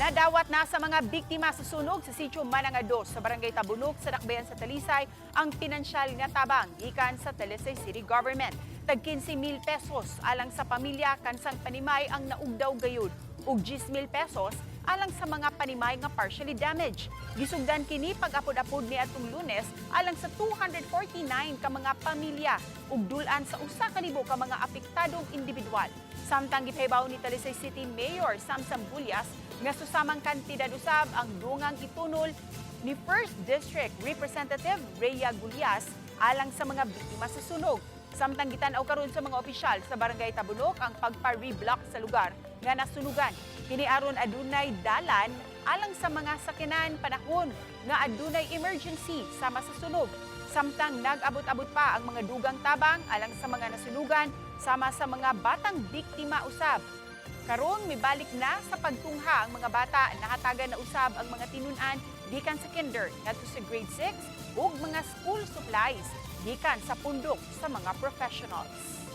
Nadawat na sa mga biktima sa sunog sa Sitio Mananga 2 sa Barangay Tabunok sa Dakbayan sa Talisay ang pinansyal nga tabang gikan sa Talisay City Government. Tag 15,000 pesos alang sa pamilya kansang panimay ang naugdaw gayud ug 10,000 pesos alang sa mga panimay nga partially damaged. Gisugdan kini pag-apod-apod ni atong Lunes alang sa 249 ka mga pamilya ug dulan sa 1,000 ka mga apektadong individual. Samtang gipahibaw ni Talisay City Mayor Samsam Bulyas nga susamang kantidad usab ang dungang itunol ni 1st District Representative Rhea Gulyas alang sa mga biktima sa sunog. Samtang gitan-aw karon sa mga opisyal sa Barangay Tabunok ang pagpa-reblock sa lugar nga nasunugan. Kini aron adunay dalan alang sa mga sakinan panahon nga adunay emergency sama sa sunog. Samtang nag-abot-abot pa ang mga dugang tabang alang sa mga nasunugan sama sa mga batang biktima usab. Karon mibalik na sa pagtungha ang mga bata, nahatagan na usab ang mga tinun-an gikan sa kinder ngadto sa grade 6 ug mga school supplies gikan sa pundok sa mga professionals.